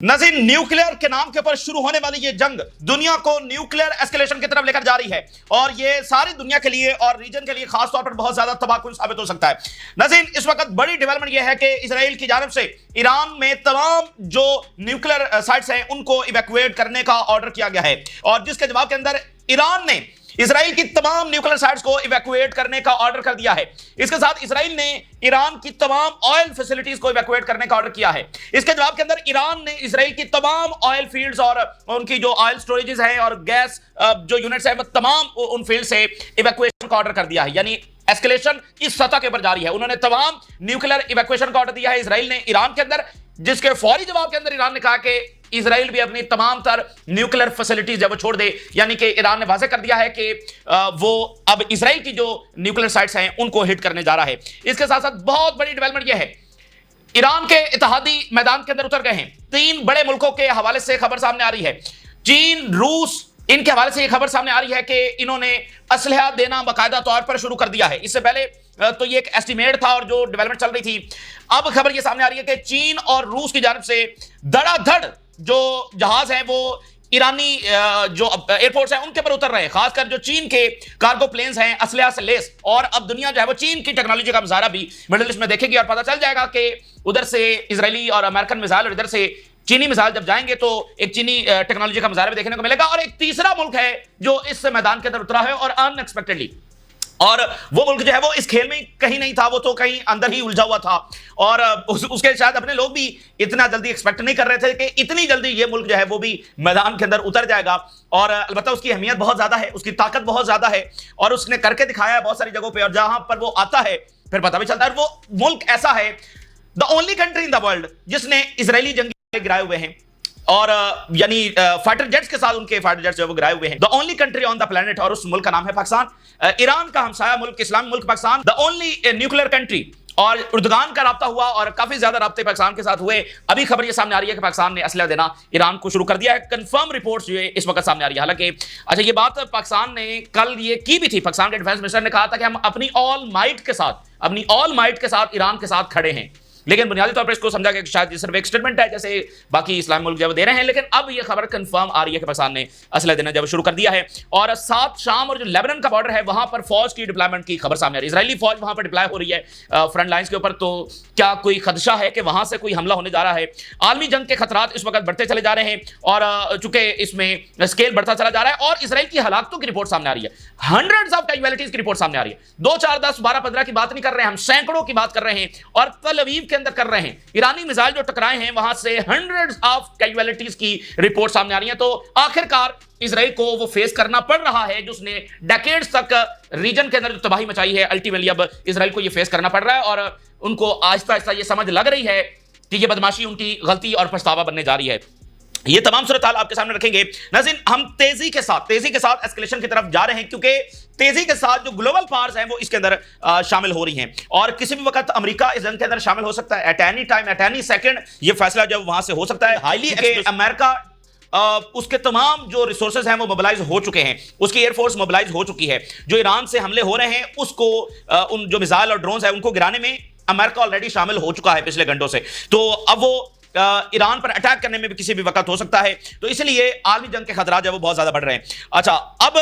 नज़ीर, nuclear के नाम के ऊपर शुरू होने वाली ये जंग दुनिया को न्यूक्लियर एस्केलेशन की तरफ लेकर जा रही है और ये सारी दुनिया के लिए और रीजन के लिए खास तौर पर बहुत ज्यादा तबाहकुन साबित हो सकता है। नज़ीर, इस वक्त बड़ी डेवलपमेंट ये है कि इजराइल की जानिब से ईरान में तमाम जो न्यूक्लियर साइट्स हैं उनको इवैक्यूएट करने का ऑर्डर किया गया है और जिसके जवाब के अंदर ईरान ने इजराइल की तमाम न्यूक्लियर साइट्स को इवैक्यूएट करने का ऑर्डर कर दिया है। इसके साथ इजराइल ने ईरान की तमाम ऑयल फैसिलिटीज को इवैक्यूएट करने का ऑर्डर किया है। इसके जवाब के अंदर ईरान ने इजराइल की तमाम ऑयल फील्ड्स और उनकी जो ऑयल स्टोरेजेस हैं और गैस जो यूनिट्स हैं तमाम उन फील्ड से इवैक्यूएशन का ऑर्डर कर दिया है। यानी एस्केलेशन इस सतह के ऊपर जारी है। उन्होंने तमाम न्यूक्लियर इवैक्यूएशन का ऑर्डर दिया है इजराइल ने ईरान के अंदर, जिसके फौरी जवाब के अंदर ईरान ने कहा कि इजराइल भी अपनी तमाम तर न्यूक्लियर फैसिलिटीज जब वो छोड़ दे। यानी कि ईरान ने वाज़ेह कर दिया है कि वो अब इजराइल की जो न्यूक्लियर साइट्स हैं उनको हिट करने जा रहा है। इसके साथ साथ बहुत बड़ी डेवलपमेंट यह है, ईरान के इत्तेहादी मैदान के अंदर उतर गए हैं। 3 बड़े मुल्कों के हवाले से खबर सामने आ रही है। चीन, रूस, इनके हवाले से यह खबर सामने आ रही है कि इन्होंने असलहा देना बाकायदा तौर पर शुरू कर दिया है। इससे पहले तो ये एक एस्टीमेट था और जो डेवलपमेंट चल रही थी, अब खबर ये सामने आ रही है कि चीन और रूस की जानिब से धड़ाधड़ जो जहाज हैं वो ईरानी जो एयरपोर्ट्स हैं उनके पर उतर रहे हैं। खासकर जो चीन के कार्गो प्लेन्स हैं असलहा से लेस, और अब दुनिया जो है वो चीन की टेक्नोलॉजी का मुजाहरा भी मिडिल ईस्ट में देखेगी और पता चल जाएगा कि उधर से इजरायली और अमेरिकन मिसाइल और इधर से चीनी मिसाइल जब जाएंगे तो एक चीनी टेक्नोलॉजी का मुजाहरा भी देखने को मिलेगा। और एक तीसरा मुल्क है जो इस मैदान के अंदर उतरा है और अनएक्सपेक्टेडली, और वो मुल्क जो है वो इस खेल में कहीं नहीं था, वो तो कहीं अंदर ही उलझा हुआ था और उसके शायद अपने लोग भी इतना जल्दी एक्सपेक्ट नहीं कर रहे थे कि इतनी जल्दी ये मुल्क जो है वो भी मैदान के अंदर उतर जाएगा। और अलबत्ता उसकी अहमियत बहुत ज्यादा है, उसकी ताकत बहुत ज्यादा है और उसने करके दिखाया है बहुत सारी जगहों पर, और जहां पर वो आता है फिर पता भी चलता है। वो मुल्क ऐसा है, the only country in the world जिसने इजरायली जंगी गिराए हुए हैं और यानी फाइटर जेट्स के साथ उनके फाइटर जेट्स जो वो गिराए हुए हैं। The only country on the planet, और उस मुल्क का नाम है पाकिस्तान। ईरान का हमसाया मुल्क, इस्लामी मुल्क Pakistan, the only nuclear country. और उर्दगान का राब्ता हुआ और काफी ज्यादा राब्ते पाकिस्तान के साथ हुए। अभी खबर ये सामने आ रही है कि पाकिस्तान ने असलहा देना ईरान को शुरू कर दिया है। कंफर्म रिपोर्ट्स जो है इस वक्त सामने आ रही है। हालांकि अच्छा, ये बात पाकिस्तान ने कल ये की भी थी। पाकिस्तान के डिफेंस मिनिस्टर ने कहा था कि हम अपनी ऑल माइट के साथ ईरान के साथ खड़े हैं, लेकिन बुनियादी तौर पर इसको समझा गया कि शायद ये सिर्फ एक स्टेटमेंट है जैसे बाकी इस्लामी मुल्क जब दे रहे हैं। लेकिन अब ये खबर कंफर्म आ रही है कि पाकिस्तान ने असलहा देना जब शुरू कर दिया है। और साथ शाम और जो लेबनान का बॉर्डर है वहां पर फौज की डिप्लॉयमेंट की खबर सामने आ रही है। इजरायली फौज वहां पर डिप्लॉय हो रही है फ्रंट लाइंस के ऊपर। तो क्या कोई खदशा है कि वहां से कोई हमला होने जा रहा है? आलमी जंग के खतरात इस वक्त बढ़ते चले जा रहे हैं और चूंकि इसमें स्केल बढ़ता चला जा रहा है और इसराइल की हलाकतों की रिपोर्ट सामने आ रही है, हंड्रेड्स ऑफ कैजुअलिटीज की रिपोर्ट सामने आ रही है। 2, 4, 10, 12, 15 की बात नहीं कर रहे हैं हम, सैकड़ों की बात कर रहे हैं और तल अवीव के अंदर कर रहे हैं। ईरानी मिसाइल जो टकराए हैं वहां से हंड्रेड्स ऑफ कैजुअलिटीज की रिपोर्ट सामने आ रही है। तो आखिरकार इजराइल को वो फेस करना पड़ रहा है जो उसने डेकेड्स तक रीजन के अंदर जो तबाही मचाई है। अल्टीमेटली अब इजराइल को ये फेस करना पड़ रहा है और उनको आहिस्ता आहिस्ता ये समझ लग रही है कि ये बदमाशी उनकी गलती और पछतावा बनने जा रही है। ये तमाम सूरत हाल आपके सामने रखेंगे। नाज़रीन, हम तेजी के साथ एस्केलेशन की तरफ जा रहे हैं क्योंकि तेजी के साथ जो ग्लोबल पावर्स हैं वो इसके अंदर शामिल हो रही हैं और किसी भी वक्त अमेरिका इस जंग के अंदर शामिल हो सकता है। At any time, at any second ये फैसला जब वहां से हो सकता है। हाईली अमेरिका उसके तमाम जो रिसोर्सेज हैं वो मोबिलाइज हो चुके हैं, उसकी एयरफोर्स मोबिलाइज हो चुकी है। जो ईरान से हमले हो रहे हैं उसको उन जो मिसाइल और ड्रोन्स हैं उनको गिराने में अमेरिका ऑलरेडी शामिल हो चुका है पिछले घंटों से। तो अब वो ईरान पर अटैक करने में भी किसी भी वक्त हो सकता है। तो इसलिए आलमी जंग के खतरा जो वो बहुत ज्यादा बढ़ रहे हैं। अच्छा, अब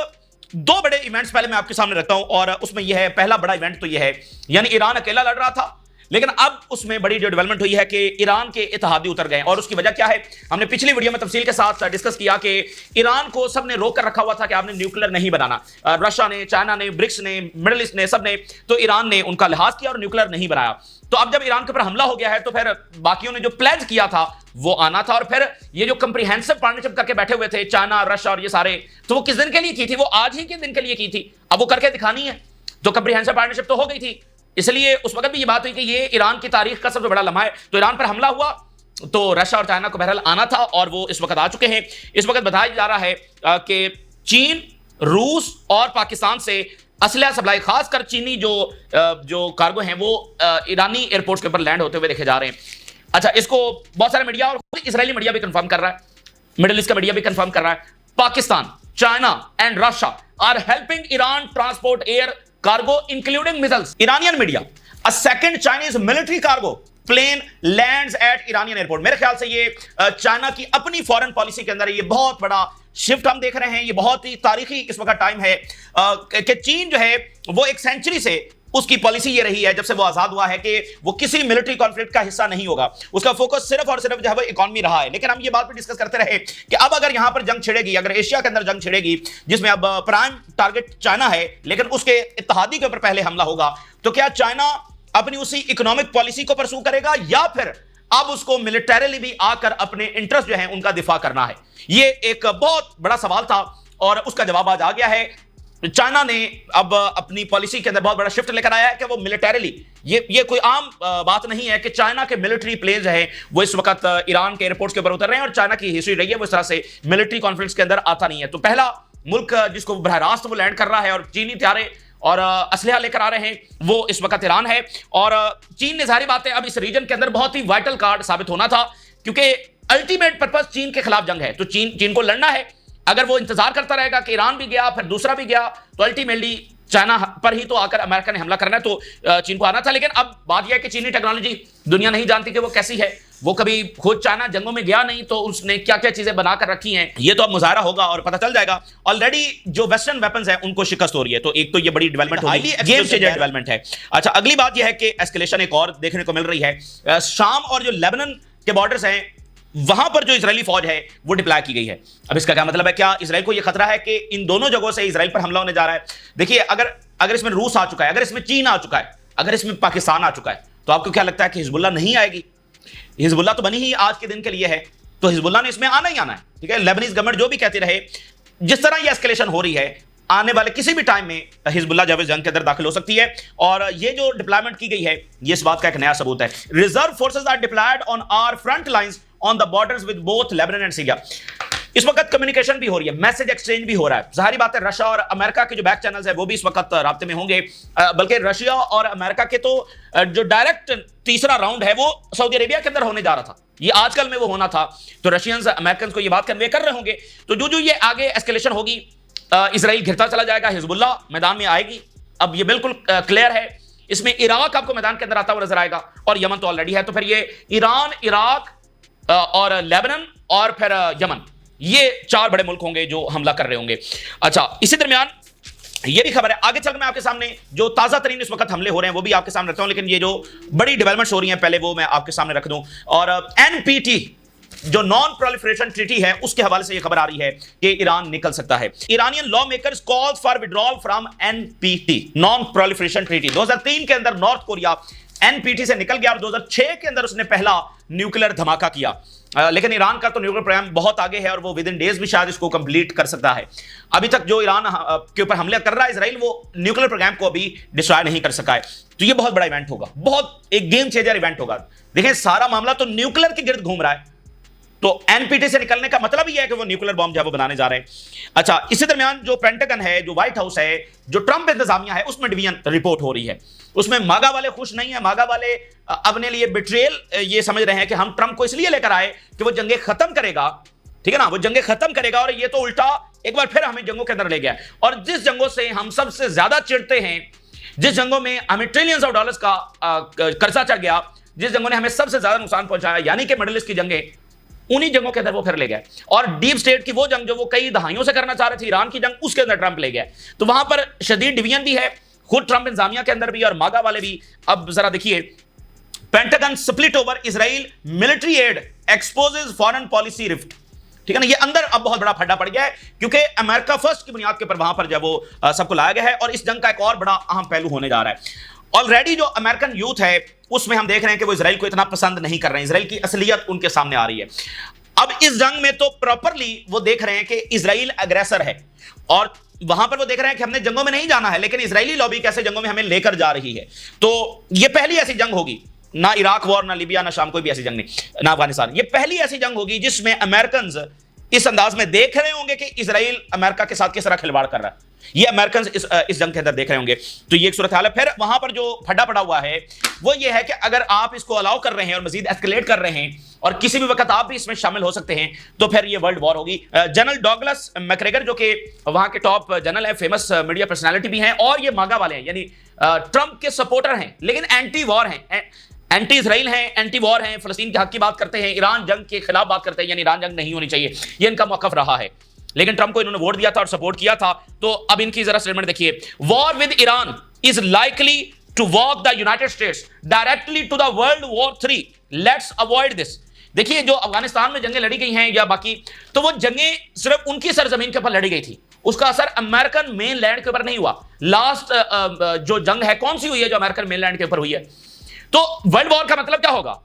2 बड़े इवेंट्स पहले मैं आपके सामने रखता हूं और उसमें यह है, पहला बड़ा इवेंट तो यह है, यानी ईरान अकेला लड़ रहा था लेकिन अब उसमें बड़ी जो डेवलपमेंट हुई है कि ईरान के इत्तेहादी उतर गए। और उसकी वजह क्या है हमने पिछली वीडियो में तफसील के साथ डिस्कस किया कि ईरान को सबने रोक कर रखा हुआ था कि आपने न्यूक्लियर नहीं बनाना। रशिया ने, चाइना ने, ब्रिक्स ने, मिडिल ईस्ट ने, सबने, तो ईरान ने उनका लिहाज किया और न्यूक्लियर नहीं बनाया। तो अब जब ईरान के ऊपर हमला हो गया है तो फिर बाकियों ने जो प्लेज किया था वो आना था। और फिर ये जो कंप्रिहेंसिव पार्टनरशिप करके बैठे हुए थे चाइना, रशिया और ये सारे, तो वो किस दिन के लिए की थी? वो आज ही के दिन के लिए की थी। अब वो करके दिखानी है। तो कंप्रिहेंसिव पार्टनरशिप तो हो गई थी, इसलिए उस वक्त भी ये बात हुई कि ये ईरान की तारीख का सबसे बड़ा लम्हा है। तो ईरान पर हमला हुआ तो रशिया और चाइना को बहरहाल आना था और वो इस वक्त आ चुके हैं। इस वक्त बताया जा रहा है कि चीन, रूस और पाकिस्तान से असलहा सप्लाई, खासकर चीनी जो कार्गो हैं वो ईरानी एयरपोर्ट्स के ऊपर लैंड होते हुए देखे जा रहे हैं। अच्छा, इसको बहुत सारे मीडिया और इजरायली मीडिया भी कंफर्म कर रहा है, मिडिल ईस्ट का मीडिया भी कंफर्म कर रहा है। Pakistan, China and Russia are helping Iran transport air cargo including missiles. Iranian media, a second Chinese military cargo plane lands at Iranian airport. मेरे ख्याल से ये चाइना की अपनी फॉरेन पॉलिसी के अंदर ये बहुत बड़ा शिफ्ट हम देख रहे हैं। ये बहुत ही तारीखी इस वक्त टाइम है कि चीन जो है वो एक सेंचुरी से उसकी पॉलिसी ये रही है, जब से वो आजाद हुआ है, कि वो किसी मिलिट्री कॉन्फ्लिक्ट का हिस्सा नहीं होगा। उसका फोकस सिर्फ और सिर्फ जो है वो इकोनॉमी रहा है। लेकिन हम ये बात भी डिस्कस करते रहे कि अब अगर यहां पर जंग छिड़ेगी, अगर एशिया के अंदर जंग छिड़ेगी जिसमें अब प्राइम टारगेट चाइना है, लेकिन उसके इत्तेहादी के ऊपर पहले हमला होगा, तो क्या चाइना अपनी उसी इकोनॉमिक पॉलिसी को परसू करेगा या फिर अब उसको मिलिटरीली भी आकर अपने इंटरेस्ट जो है उनका दिफा करना है? ये एक बहुत बड़ा सवाल था और उसका जवाब आज आ गया है। चाइना ने अब अपनी पॉलिसी के अंदर बहुत बड़ा शिफ्ट लेकर आया है कि वो मिलिटरीली, ये कोई आम बात नहीं है कि चाइना के मिलिट्री प्लेन्स है वो इस वक्त ईरान के एयरपोर्ट्स के ऊपर उतर रहे हैं, और चाइना की हिस्ट्री रही है वो इस तरह से मिलिट्री कॉन्फ्लिक्ट्स के अंदर आता नहीं है। तो पहला मुल्क जिसको बरह रास्त वो लैंड कर रहा है और चीनी हथियारे और असलहा लेकर आ रहे हैं वो इस वक्त ईरान है। और चीन ने जाहिर बात है अब इस रीजन के अंदर बहुत ही वाइटल कार्ड साबित होना था, क्योंकि अल्टीमेट पर्पस चीन के खिलाफ जंग है, तो चीन को लड़ना है। अगर वो इंतजार करता रहेगा कि ईरान भी गया फिर दूसरा भी गया, तो अल्टीमेटली चाइना पर ही तो आकर अमेरिका ने हमला करना है, तो चीन को आना था। लेकिन अब बात यह है कि चीनी टेक्नोलॉजी दुनिया नहीं जानती कि वो कैसी है। वो कभी खुद चाइना जंगों में गया नहीं, तो उसने क्या क्या चीजें बनाकर रखी हैं ये तो अब मुजाहरा होगा और पता चल जाएगा। ऑलरेडी जो वेस्टर्न वेपन्स हैं उनको शिकस्त हो रही है, तो एक तो ये बड़ी डेवलपमेंट होगी, गेम चेंजर डेवलपमेंट है। अच्छा, अगली बात यह है कि एस्केलेशन एक और देखने को मिल रही है। शाम और जो लेबनान के बॉर्डर्स हैं वहां पर जो इजरायली फौज है वो डिप्लॉय की गई है। अब इसका क्या मतलब है? क्या इजराइल को यह खतरा है कि इन दोनों जगहों से इजराइल पर हमला होने जा रहा है? देखिए, अगर इसमें रूस आ चुका है, अगर इसमें चीन आ चुका है, अगर इसमें पाकिस्तान आ चुका है, तो आपको क्या लगता है कि हिजबुल्लाह नहीं आएगी? हिजबुल्लाह तो बनी ही आज के दिन के लिए है, तो हिजबुल्लाह ने इसमें आना ही आना है। ठीक है, लेबनीज गवर्नमेंट जो भी कहती रहे, जिस तरह ये एस्केलेशन हो रही है, आने वाले किसी भी टाइम में हिजबुल्लाह जो है जंग के अंदर दाखिल हो सकती है। और ये जो डिप्लॉयमेंट की गई है ये इस बात का एक नया सबूत है। Reserve forces are deployed on our front lines on the borders with both Lebanon and Syria. इस वक्त कम्युनिकेशन भी हो रही है, मैसेज एक्सचेंज भी हो रहा है। जाहिर बात है रशिया और अमेरिका के जो बैक चैनल्स है वो भी इस वक्त राब्ते में होंगे, बल्कि रशिया और अमेरिका के तो जो डायरेक्ट तीसरा राउंड है वो सऊदी अरेबिया के अंदर होने जा रहा था, ये आजकल में वो होना था। तो रशियंस अमेरिकन को ये बात कन्वे कर रहे होंगे। तो जो ये आगे एस्केलेशन होगी, इजराइल घिरता चला जाएगा, हिजबुल्लाह मैदान में आएगी। अब ये बिल्कुल क्लियर है। इसमें इराक आपको मैदान के अंदर आता हुआ नजर आएगा और यमन तो ऑलरेडी है। तो फिर ये ईरान, इराक और लेबनान और फिर यमन, ये चार बड़े मुल्क होंगे जो हमला कर रहे होंगे। अच्छा, इसी दरमियान ये भी खबर है, आगे चलकर मैं आपके सामने जो ताजा तरीन इस वक्त हमले हो रहे हैं वो भी आपके सामने रखता हूं, लेकिन ये जो बड़ी डेवलपमेंट्स हो रही हैं पहले वो मैं आपके सामने रख दूं। और एनपीटी जो नॉन प्रोलिफरेशन ट्रीटी है उसके हवाले से ये खबर आ रही है कि ईरान निकल सकता है। Iranian law makers call for withdrawal from NPT, non proliferation treaty. 2003 के अंदर नॉर्थ कोरिया एनपीटी से निकल गया और 2006 के अंदर उसने पहला न्यूक्लियर धमाका किया। लेकिन ईरान का तो न्यूक्लियर प्रोग्राम बहुत आगे है और वो विद इन डेज भी शायद इसको कंप्लीट कर सकता है। अभी तक जो ईरान के ऊपर हमले कर रहा है इजराइल, वो न्यूक्लियर प्रोग्राम को अभी डिस्ट्रॉय नहीं कर सका है। तो ये बहुत बड़ा इवेंट होगा, बहुत एक गेम चेंजर इवेंट होगा। देखिए, सारा मामला तो न्यूक्लियर के गिर्द घूम रहा है, तो एनपीटी से निकलने का मतलब यह है कि वो न्यूक्लियर बॉम्ब जो है वो बनाने जा रहे हैं। अच्छा, इसी दरमियान जो पेंटागन है, जो व्हाइट हाउस है, जो ट्रंप इंतजामिया है, उसमें डिवीजन रिपोर्ट हो रही है। उसमें मागा वाले खुश नहीं है। मागा वाले अपने लिए बिट्रेयल ये समझ रहे हैं कि हम ट्रंप को इसलिए लेकर आए कि वो जंगें खत्म करेगा, ठीक है ना, वो जंगें खत्म करेगा, और ये तो उल्टा एक बार फिर हमें जंगों के अंदर ले गया। और जिस जंगों से हम सबसे ज्यादा चिढ़ते हैं, जिस जंगों में हमें ट्रिलियंस ऑफ डॉलर्स का कर्जा चढ़ गया, जिस जंगों ने हमें सबसे ज्यादा नुकसान पहुंचाया, यानी कि मिडिल ईस्ट की जंगें, उन्हीं जंगों के अंदर वो फिर ले गए। और डीप स्टेट की वो जंग जो वो कई दहाइयों से करना चाह रहे थे, ईरान की जंग, उसके अंदर ट्रंप ले गया। तो वहां पर शदीद डिवीजन भी है, खुद ट्रंप इंतजामिया के अंदर भी और मागा वाले भी। अब जरा देखिए, pentagon split over Israel military add exposes foreign policy rift. ठीक है ना, ये अंदर अब बहुत बड़ा फड्डा पड़ गया है, क्योंकि अमेरिका फर्स्ट की बुनियाद के ऊपर वहां पर जब वो सबको लाया गया है, और इस जंग का एक और बड़ा अहम पहलू होने जा रहा है। ऑलरेडी जो अमेरिकन यूथ है उसमें हम देख रहे हैं कि वो इजराइल को इतना पसंद नहीं कर रहे हैं, इजराइल की असलियत उनके सामने आ रही है। अब इस जंग में तो प्रॉपरली वो देख रहे हैं कि इजराइल अग्रेसर है, और वहां पर वो देख रहे हैं कि हमने जंगों में नहीं जाना है, लेकिन इजरायली लॉबी कैसे जंगों में हमें लेकर जा रही है। तो ये पहली ऐसी जंग होगी, ना इराक वॉर, ना लीबिया, ना शाम, कोई भी ऐसी जंग नहीं, ना अफगानिस्तान। ये पहली ऐसी जंग होगी जिसमें अमेरिकन इस अंदाज में देख रहे होंगे कि इजराइल अमेरिका के साथ किस तरह खिलवाड़ कर रहा है। ये अमेरिकन इस जंग के अंदर देख रहे होंगे। तो ये एक सूरत हाल है। फिर वहां पर जो फड्डा पड़ा हुआ है वो ये है कि अगर आप इसको अलाउ कर रहे हैं और मजीद एस्केलेट कर रहे हैं और किसी भी वक्त आप भी इसमें शामिल हो सकते हैं, तो फिर ये वर्ल्ड वॉर होगी। जनरल डॉगलस मैकग्रेगर जो कि वहां के टॉप जनरल है, फेमस मीडिया पर्सनालिटी भी हैं, और ये मागा वाले हैं, यानी ट्रंप के सपोर्टर हैं लेकिन एंटी वॉर हैं, एंटी इसराइल हैं, एंटी वॉर हैं, फलस्तीन के हक की बात करते हैं, ईरान जंग के खिलाफ बात करते हैं, यानी ईरान जंग नहीं होनी चाहिए, ये इनका मौकफ रहा है। लेकिन ट्रंप को इन्होंने वोट दिया था और सपोर्ट किया था। तो अब इनकी जरा स्टेटमेंट देखिए, war with Iran is likely to walk the United States directly to the world war 3, let's avoid this. देखिए, जो अफगानिस्तान में जंगें लड़ी गई हैं या बाकी, तो वो जंगें सिर्फ उनकी सरजमीन के ऊपर लड़ी गई थी, उसका असर अमेरिकन मेन लैंड के ऊपर नहीं हुआ। लास्ट जो जंग है कौन सी हुई है जो अमेरिकन मेन लैंड के ऊपर हुई है? तो वर्ल्ड वॉर का मतलब क्या होगा?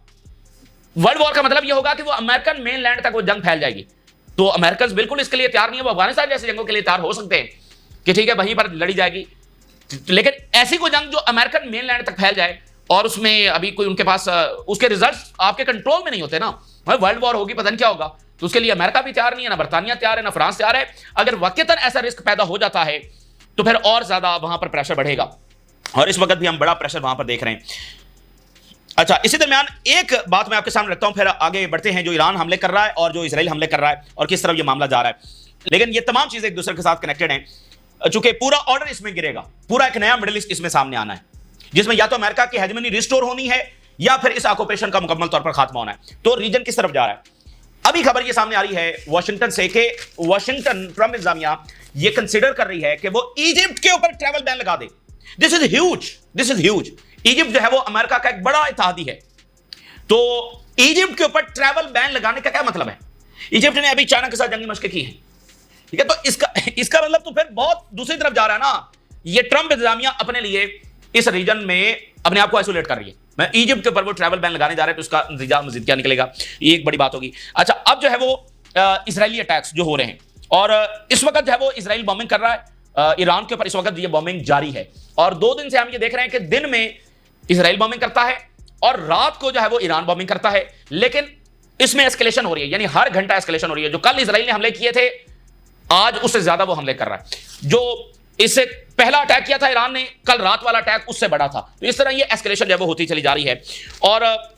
वर्ल्ड वॉर का मतलब यह होगा कि वो अमेरिकन मेन लैंड तक वो जंग फैल जाएगी। तो अमेरिकन बिल्कुल इसके लिए तैयार नहीं है। वो अफगानिस्तान जैसे जंगों के लिए तैयार हो सकते हैं कि ठीक है वहीं पर लड़ी जाएगी, लेकिन ऐसी कोई जंग जो अमेरिकन मेन लैंड तक फैल जाए और उसमें अभी कोई उनके पास उसके रिजल्ट्स आपके कंट्रोल में नहीं होते ना, वर्ल्ड वॉर होगी पता नहीं क्या होगा, तो उसके लिए अमेरिका भी तैयार नहीं है, ना बर्तानिया तैयार है, ना फ्रांस तैयार है। अगर वाकईतन ऐसा रिस्क पैदा हो जाता है तो फिर और ज्यादा वहां पर प्रेशर बढ़ेगा, और इस वक्त भी हम बड़ा प्रेशर वहां पर देख रहे हैं। अच्छा, इसी दरमियान एक बात मैं आपके सामने रखता हूं, फिर आगे बढ़ते हैं। जो ईरान हमले कर रहा है और जो इसराइल हमले कर रहा है और किस तरफ ये मामला जा रहा है, लेकिन ये तमाम चीजें एक दूसरे के साथ कनेक्टेड हैं, चूंकि पूरा ऑर्डर इसमें गिरेगा, पूरा एक नया मिडिल ईस्ट इसमें सामने आना है, जिसमें या तो अमेरिका की हेजेमनी रिस्टोर होनी है या फिर इस ऑक्यूपेशन का मुकम्मल तौर पर खात्मा होना है। तो रीजन किस तरफ जा रहा है? अभी खबर ये सामने आ रही है वॉशिंगटन से कि वॉशिंगटन ट्रंप इंतजामिया ये कंसीडर कर रही है कि वो इजिप्ट के ऊपर ट्रैवल बैन लगा दे। This is huge, this is huge. Egypt जो है वो अमेरिका का एक बड़ा इत्तेहादी है, तो इजिप्ट के ऊपर ट्रैवल बैन लगाने का क्या मतलब है? इजिप्ट ने अभी चाइना के साथ जंगी मशकें की हैं, ठीक है, तो इसका मतलब तो फिर बहुत दूसरी तरफ जा रहा है ना। ये ट्रंप इंतजामिया अपने लिए इस रीजन में अपने आप को आइसोलेट कर रही है। मैं इजिप्ट के ऊपर वो ट्रैवल बैन लगाने जा रहे हैं, तो उसका नतीजा मजीद क्या निकलेगा, ये एक बड़ी बात होगी। अच्छा, अब जो है वो इजरायली अटैक्स जो हो रहे हैं, और इस वक्त जो है वो इजराइल बॉम्बिंग कर रहा है ईरान के ऊपर। इस वक्त ये बॉम्बिंग जारी है और 2 दिन से हम ये देख रहे हैं कि दिन में इजराइल बॉम्बिंग करता है और रात को जो है वो ईरान बॉम्बिंग करता है, लेकिन इसमें एस्केलेशन हो रही है, यानी हर घंटा एस्केलेशन हो रही है। जो कल इजराइल ने हमले किए थे, आज उससे ज्यादा वो हमले कर रहा है। जो इससे पहला अटैक किया था ईरान ने, कल रात वाला अटैक उससे बड़ा था। तो इस तरह ये एस्केलेशन जो है वो होती चली जा रही है। और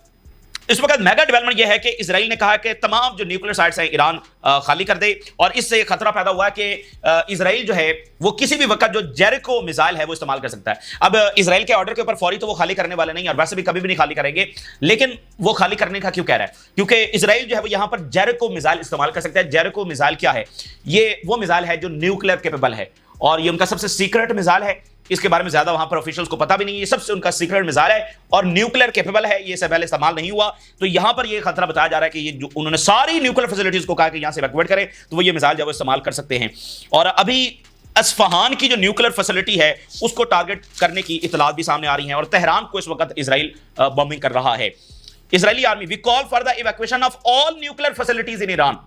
इस वक्त मेगा डेवलपमेंट यह है कि इजराइल ने कहा कि तमाम जो न्यूक्लियर साइट्स हैं ईरान खाली कर दे, और इससे खतरा पैदा हुआ है कि इजराइल जो है वो किसी भी वक्त जो जेरिको मिसाइल है वो इस्तेमाल कर सकता है। अब इजराइल के ऑर्डर के ऊपर फौरी तो वो खाली करने वाले नहीं, और वैसे भी कभी भी नहीं खाली करेंगे, लेकिन वो खाली करने का क्यों कह रहा है? क्योंकि इजराइल जो है वो यहां पर जेरिको मिसाइल इस्तेमाल कर सकता है। जेरिको मिसाइल क्या है? ये वो मिसाइल है जो न्यूक्लियर केपेबल है, और ये उनका सबसे सीक्रेट मिसाइल है। इसके बारे में ज्यादा वहां पर ऑफिशियल्स को पता भी नहीं है। ये सबसे उनका सीक्रेट मिसाइल है और न्यूक्लियर कैपेबल है, ये इससे पहले इस्तेमाल नहीं हुआ। तो यहां पर ये खतरा बताया जा रहा है कि ये जो उन्होंने सारी न्यूक्लियर फैसिलिटीज को कहा कि यहां से इवैक्यूएट करें, तो वो ये मिसाइल जो इस्तेमाल कर सकते हैं। और अभी अस्फहान की जो न्यूक्लियर फैसिलिटी है उसको टारगेट करने की इतलात भी सामने आ रही हैं, और तेहरान को इस वक्त इजराइल बॉम्बिंग कर रहा है। Israeli army, we call for the evacuation of all nuclear facilities in Iran.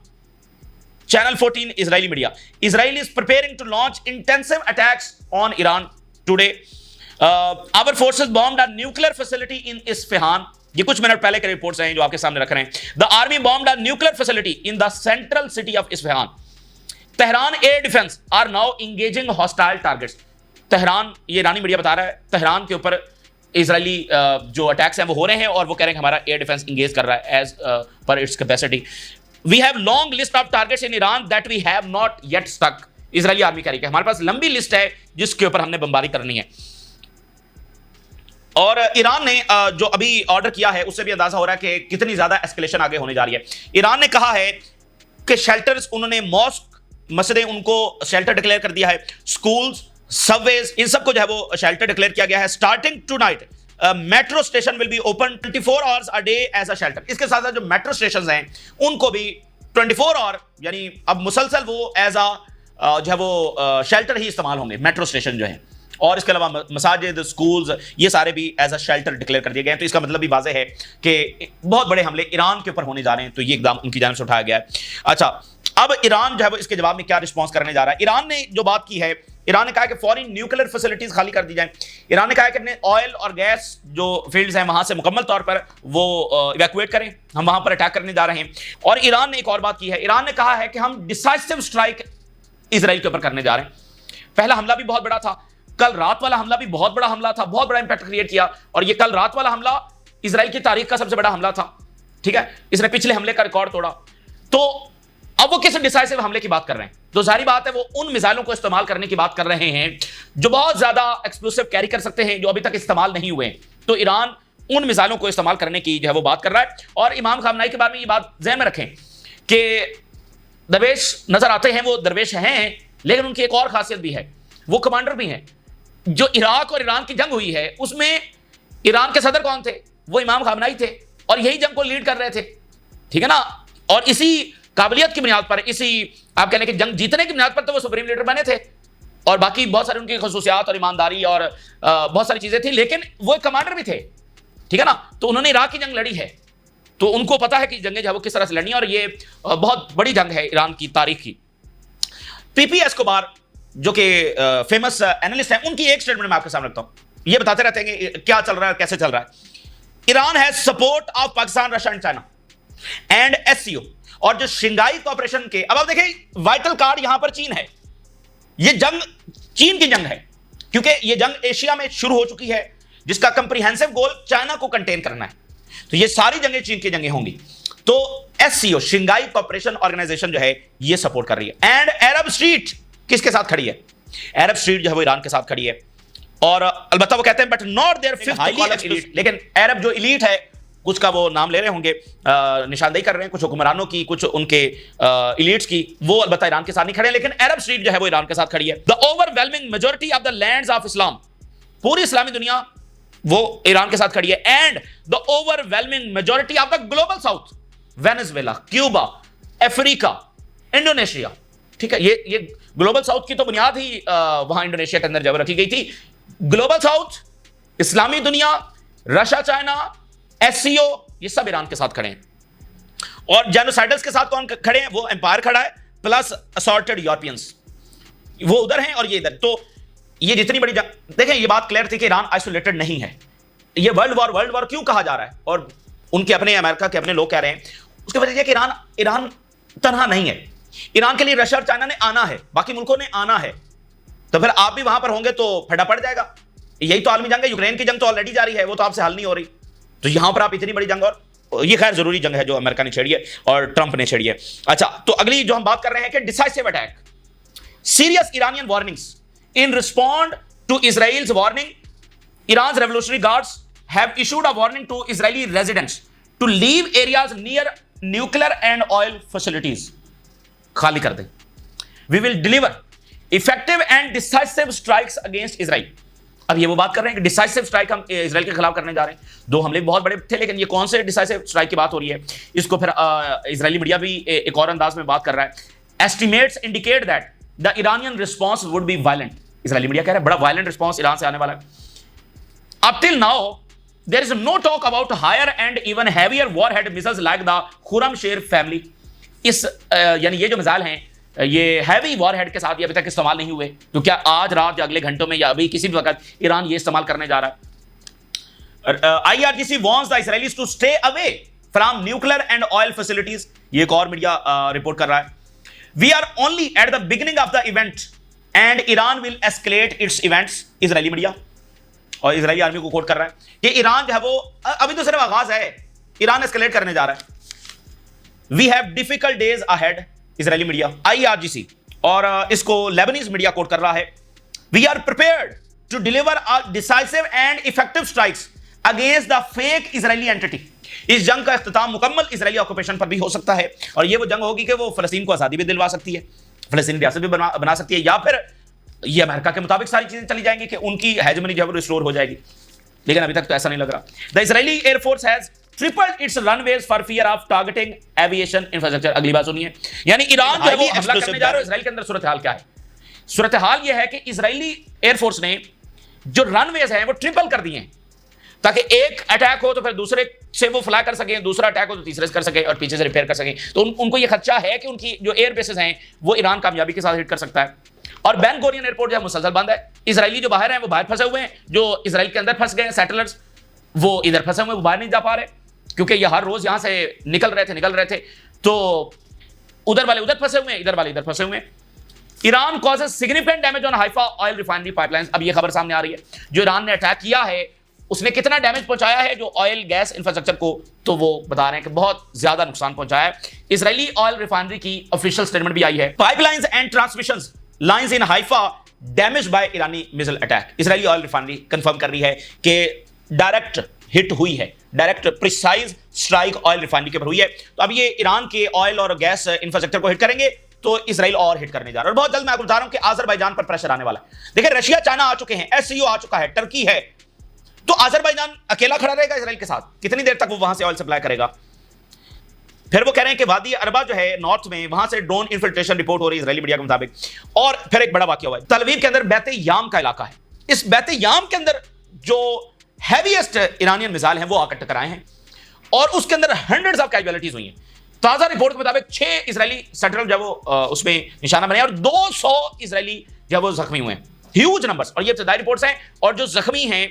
Channel 14 Israeli media. Israel is preparing to launch intensive attacks on Iran today. Our forces bombed a nuclear facility in Isfahan. ये कुछ minute पहले के reports हैं जो आपके सामने रख रहे हैं। The army bombed a nuclear facility in the central city of Isfahan. Tehran air defense are now engaging hostile targets. Tehran, ये ईरानी मीडिया बता रहा है, तेहरान के ऊपर इजरायली जो अटैक्स हैं वो हो रहे हैं, और वो कह रहे हैं हमारा एयर डिफेंस इंगेज कर रहा है as per its capacity. We have long list of targets in Iran that we have not yet struck. Israeli army कह रही है हमारे पास लंबी लिस्ट है जिसके ऊपर हमने बमबारी करनी है। और ईरान ने जो अभी ऑर्डर किया है उससे भी अंदाजा हो रहा है कि कितनी ज्यादा एस्केलेशन आगे होने जा रही है। ईरान ने कहा है कि शेल्टर्स, उन्होंने मॉस्क, मस्जिदें, उनको शेल्टर डिक्लेयर कर दिया है। स्कूल्स, सबवेज, इन सबको जो है वो शेल्टर डिक्लेयर किया गया है। Starting tonight metro station will be open 24 hours a day as a shelter. इसके साथ साथ जो मेट्रो स्टेशन हैं उनको भी 24 आवर, यानी अब मुसलसल वो एज अ जो है वो शेल्टर ही इस्तेमाल होंगे मेट्रो स्टेशन जो है। और इसके अलावा मसाजिद, स्कूल्स, ये सारे भी एज अ शेल्टर डिक्लेयर कर दिए गए हैं। तो इसका मतलब भी वाज़ेह है कि बहुत बड़े हमले ईरान के ऊपर होने जा रहे हैं, तो ये एकदम उनकी जानिब से उठाया गया है। अच्छा, अब ईरान जो है वो इसके जवाब में क्या रिस्पॉन्स करने जा रहा है? ईरान ने जो बात की है, ईरान ने कहा कि फॉरेन न्यूक्लियर फैसिलिटीज खाली कर दी जाए। ईरान ने कहा कि ऑयल और गैस जो फील्ड्स हैं वहां से मुकम्मल तौर पर वो इवैक्यूएट करें, हम वहां पर अटैक करने जा रहे हैं। और ईरान ने एक और बात की है, ईरान ने कहा है कि हम डिसाइसिव स्ट्राइक इजराइल के ऊपर करने जा रहे हैं। पहला हमला भी बहुत बड़ा था, कल रात वाला हमला भी बहुत बड़ा हमला था, बहुत बड़ा इंपैक्ट क्रिएट किया, और ये कल रात वाला हमला इजराइल की तारीख का सबसे बड़ा हमला था, ठीक है, इसने पिछले हमले का रिकॉर्ड तोड़ा। तो अब वो किस डिसाइसिव हमले की बात कर रहे हैं? तो जाहिर बात है वो उन मिसाइलों को इस्तेमाल करने की बात कर रहे हैं जो बहुत ज्यादा एक्सप्लोसिव कैरी कर सकते हैं, जो अभी तक इस्तेमाल नहीं हुए हैं। तो ईरान उन मिसाइलों को इस्तेमाल करने की जो है वो बात कर रहा है। और इमाम खामनाई के बारे में ये बात ज़हन में रखें कि दरवेश नजर आते हैं, वो दरवेश हैं, लेकिन उनकी एक और खासियत भी है, वो कमांडर भी हैं। जो इराक और ईरान की जंग हुई है उसमें ईरान के सदर कौन थे? वो इमाम खामनाई थे और यही जंग को लीड कर रहे थे, ठीक है ना। और इसी काबिलियत की बुनियाद पर, इसी आप कहने की जंग जीतने की बुनियाद पर तो वो सुप्रीम लीडर बने थे, और बाकी बहुत सारी उनकी खसूसियात और ईमानदारी और बहुत सारी चीजें थी, लेकिन वो एक कमांडर भी थे, ठीक है ना। तो उन्होंने इराक की जंग लड़ी है, तो उनको पता है कि जंगें जो है वो किस तरह से लड़नी है, और ये बहुत बड़ी जंग है ईरान की तारीख की। पीपी एस्कोबार जो कि फेमस एनालिस्ट हैं, उनकी एक स्टेटमेंट मैं आपके सामने रखता हूं। ये बताते रहते हैं कि क्या चल रहा है, कैसे चल रहा है। Iran has support of Pakistan, Russia and China and SCO. और जो शंघाई कोऑपरेशन के, अब आप देखिए वाइटल कार्ड यहां पर चीन है। ये जंग चीन की जंग है, क्योंकि ये जंग एशिया में शुरू हो चुकी है, जिसका कंप्रीहेंसिव गोल चाइना को कंटेन करना है। तो ये सारी जंगें चीन की जंगें होंगी। तो एससीओ शंघाई कोऑपरेशन ऑर्गेनाइजेशन जो है ये सपोर्ट कर रही है। एंड अरब स्ट्रीट किसके साथ खड़ी है? अरब स्ट्रीट जो है वो ईरान के साथ खड़ी है। और अलबत्ता वो कहते हैं but not their fifth column elite, लेकिन अरब जो एलीट है कुछ का वो नाम ले रहे होंगे, निशानदेही कर रहे हैं कुछ हुक्मरानों की, कुछ उनके एलीट्स की, वो अलबत्ता ईरान के साथ नहीं खड़े, लेकिन अरब स्ट्रीट जो है वो ईरान के साथ खड़ी है। The overwhelming majority of the lands of Islam, पूरी इस्लामी दुनिया वो ईरान के साथ खड़ी है। And the overwhelming majority of the global south, Venezuela, Cuba, Africa, Indonesia, ठीक है। ये ग्लोबल साउथ की तो बुनियाद ही वहां इंडोनेशिया के अंदर जब रखी गई थी। ग्लोबल साउथ, इस्लामी दुनिया, रशिया, चाइना, एससीओ, ये सब ईरान के साथ खड़े हैं। और जेनोसाइडल्स के साथ कौन खड़े हैं? वो एम्पायर खड़ा है, प्लस असॉर्टेड यूरोपियंस, वो उधर हैं और ये इधर। तो ये जितनी बड़ी जंग, देखें ये बात क्लियर थी कि ईरान आइसोलेटेड नहीं है। ये वर्ल्ड वॉर क्यों कहा जा रहा है, और उनके अपने अमेरिका के अपने लोग कह रहे हैं, उसकी वजह यह कि ईरान तनहा नहीं है। ईरान के लिए रशिया और चाइना ने आना है, बाकी मुल्कों ने आना है, तो फिर आप भी वहां पर होंगे तो फटा पड़ जाएगा। यही तो आलमी जंग है। यूक्रेन की जंग तो ऑलरेडी जारी है, वो तो आपसे हल नहीं हो रही। तो यहां पर आप इतनी बड़ी जंग, और ये खैर जरूरी जंग है जो अमेरिका ने छेड़ी है और ट्रंप ने छेड़ी है। अच्छा, तो अगली जो हम बात कर रहे हैं कि decisive attack, serious Iranian warnings in respond to Israel's warning, Iran revolutionary guards have issued a warning to Israeli residents to leave areas near nuclear and oil facilities, खाली कर दें। We will deliver effective and decisive strikes against Israel. अब ये वो बात कर रहे हैं कि डिसाइसिव स्ट्राइक हम इजराइल के खिलाफ करने जा रहे हैं। दो हमले बहुत बड़े थे, लेकिन ये कौन से डिसाइसिव स्ट्राइक की बात हो रही है, इसको फिर इजरायली मीडिया भी एक और अंदाज में बात कर रहा है। Estimates indicate that the Iranian response would be violent. Israeli media कह रहा है बड़ा वायलेंट रिस्पॉन्स ईरान से आने वाला है। Up till now there is no talk about higher and even heavier warhead missiles like the Khorramshahr family. इस यानी ये जो मिसाइल हैं, ये हैवी वॉरहेड के साथ ये अभी तक इस्तेमाल नहीं हुए, तो क्या आज रात या अगले घंटों में या अभी किसी भी वक्त ईरान ये इस्तेमाल करने जा रहा है। IRGC warns the Israelis to stay away from nuclear and oil facilities, ये एक और मीडिया रिपोर्ट कर रहा है। We are only at the beginning of the event and Iran will escalate its events, Israeli media और Israeli army को quote कर रहा है कि ईरान जो है वो अभी तो सिर्फ आगाज है, ईरान एस्केलेट करने जा रहा है। We have difficult days ahead, Israeli media, IRGC, और इसको लेबनीज मीडिया कोट कर रहा है। We are prepared to deliver a decisive and effective strikes against the fake Israeli entity. इस जंग का इख्तिताम मुकम्मल इजरायली ऑक्यूपेशन पर भी हो सकता है, और ये वो जंग होगी कि वो फलस्तीन को आज़ादी भी दिलवा सकती है, फलस्तीनी रियासत भी बना सकती है, या फिर ये अमेरिका के मुताबिक सारी चीजें चली जाएंगी कि उनकी हेजेमनी जो है रिस्टोर हो जाएगी। लेकिन अभी तक तो ऐसा नहीं लग रहा। The Israeli air force has tripled it's runways for fear of targeting aviation infrastructure. अगली बात सुनिए, यानी ईरान जो है वो हमला करने जा रहा है। इजराइल के अंदर सूरत हाल क्या है? सूरत हाल यह है कि इजरायली एयरफोर्स ने जो रनवेज हैं वो ट्रिपल कर दिए हैं, ताकि एक अटैक हो तो फिर दूसरे से वो फ्लाई कर सके, दूसरा अटैक हो तो तीसरे से कर सके और पीछे से रिपेयर कर सके। तो उनको ये खदशा है कि उनकी जो एयर बेसेस हैं वो ईरान कामयाबी के साथ हिट कर सकता है। और बेन गोरियन एयरपोर्ट जो है मुसलसल बंद है। इजरायली जो बाहर हैं वो बाहर फंसे हुए हैं, जो इजराइल के अंदर फंस गए हैं सेटलर्स वो इधर फंसे हुए, वो बाहर नहीं जा पा रहे, क्योंकि ये हर रोज यहां से निकल रहे थे। तो उधर वाले उधर फंसे हुए हैं, इधर वाले इधर फंसे हुए हैं। Iran causes significant damage on Haifa oil refinery pipelines. अब ये खबर सामने आ रही है, जो ईरान ने अटैक किया है उसने कितना डैमेज पहुंचाया है जो ऑयल गैस इंफ्रास्ट्रक्चर को, तो वो बता रहे हैं कि बहुत ज्यादा नुकसान पहुंचाया है। इजरायली ऑयल रिफाइनरी की ऑफिशियल स्टेटमेंट भी आई है। Pipelines and transmission lines in Haifa damage bye Irani missile attack. Israeli oil refinery confirm कर रही है कि डायरेक्ट हिट हुई है, direct precise strike oil refinery के ऊपर हुई है। तो अब ये ईरान के ऑयल और गैस इंफ्रास्ट्रक्चर को हिट करेंगे, तो इसराइल और हिट करने जा रहा है। और बहुत जल्द मैं आपको बता रहा हूं कि अजरबैजान पर प्रेशर आने वाला है। देखिए, रशिया चाइना आ चुके हैं, एससीओ आ चुका है, टर्की है, तो अजरबैजान अकेला खड़ा रहेगा इसराइल के साथ? कितनी देर तक वो वहां से ऑयल सप्लाई करेगा? फिर वो कह रहे हैं कि वादी अरबा जो है नॉर्थ में, वहां से ड्रोन इन्फिल्ट्रेशन रिपोर्ट हो रही है इजरायली मीडिया के मुताबिक। और फिर एक बड़ा वाकया हुआ है, तल अवीव के अंदर बैत याम का इलाका है, इस बैत याम के अंदर जो हैवीएस्ट ईरानियन मिसाइल हैं वो आकर टकराए हैं और उसके अंदर हंड्रेड्स ऑफ कैजुअलिटीज हुई हैं। ताजा रिपोर्ट के मुताबिक 6 इजरायली सेंट्रल जो वो उसमें निशाना बने और 200 इजरायली जो वो जख्मी हुए हैं, ह्यूज नंबर्स। और ये इब्तदाई रिपोर्ट्स हैं, और जो जख्मी हैं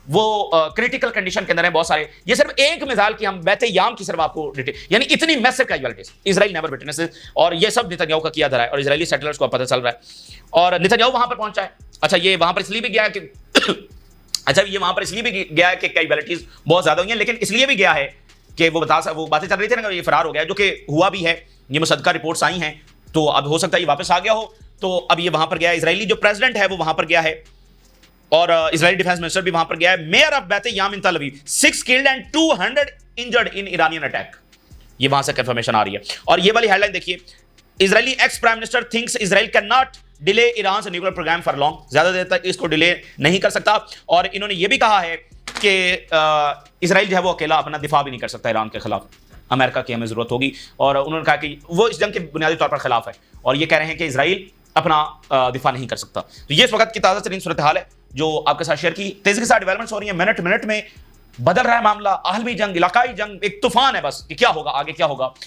वो क्रिटिकल कंडीशन के अंदर है बहुत सारे। ये सिर्फ एक मिसाइल की हम बैत याम की सिर्फ आपको डिटेल, यानी इतनी massive casualties Israel never witnesses, और ये सब नेतन्याहू का किया धरा है और इजरायली सेटलर्स को पता चल रहा है। और नेतन्याहू वहां पर पहुंचा है। अच्छा, ये वहां पर इसलिए भी गया कि अच्छा, ये वहां पर इसलिए भी गया है कि कैजुअलिटीज बहुत ज्यादा हुई हैं, लेकिन इसलिए भी गया है कि वो बातें चल रही थी ना, ये फरार हो गया, जो कि हुआ भी है। ये मुसद्दका रिपोर्ट्स आई हैं, तो अब हो सकता है ये वापस आ गया हो। तो अब ये वहां पर गया, इजरायली जो प्रेसिडेंट है वो वहां पर गया है, और इजरायली डिफेंस मिनिस्टर भी वहां पर गया है। मेयर ऑफ बैत याम इन तल Aviv, 6 killed and 200 injured in Iranian attack, ये वहां से कंफर्मेशन आ रही है। और ये वाली हेडलाइन देखिए, Israeli ex prime minister thinks Israel can not delay Iran nuclear programme for long, ज्यादा देर तक इसको डिले नहीं कर सकता। और इन्होंने ये भी कहा है कि इजराइल जो है वो अकेला अपना दिफा भी नहीं कर सकता ईरान के खिलाफ, अमेरिका की हमें जरूरत होगी। और उन्होंने कहा कि वो इस जंग के बुनियादी तौर पर खिलाफ है, और ये कह रहे हैं कि इजराइल अपना दिफा नहीं कर सकता। तो ये इस वक्त की ताज़ा तरीन सूरत हाल है जो आपके साथ शेयर की। तेजी के साथ डेवलपमेंट्स हो रही है, मिनट मिनट में बदल रहा है मामला, आलमी जंग, इलाकाई जंग, एक तूफान है बस कि क्या होगा आगे, क्या होगा।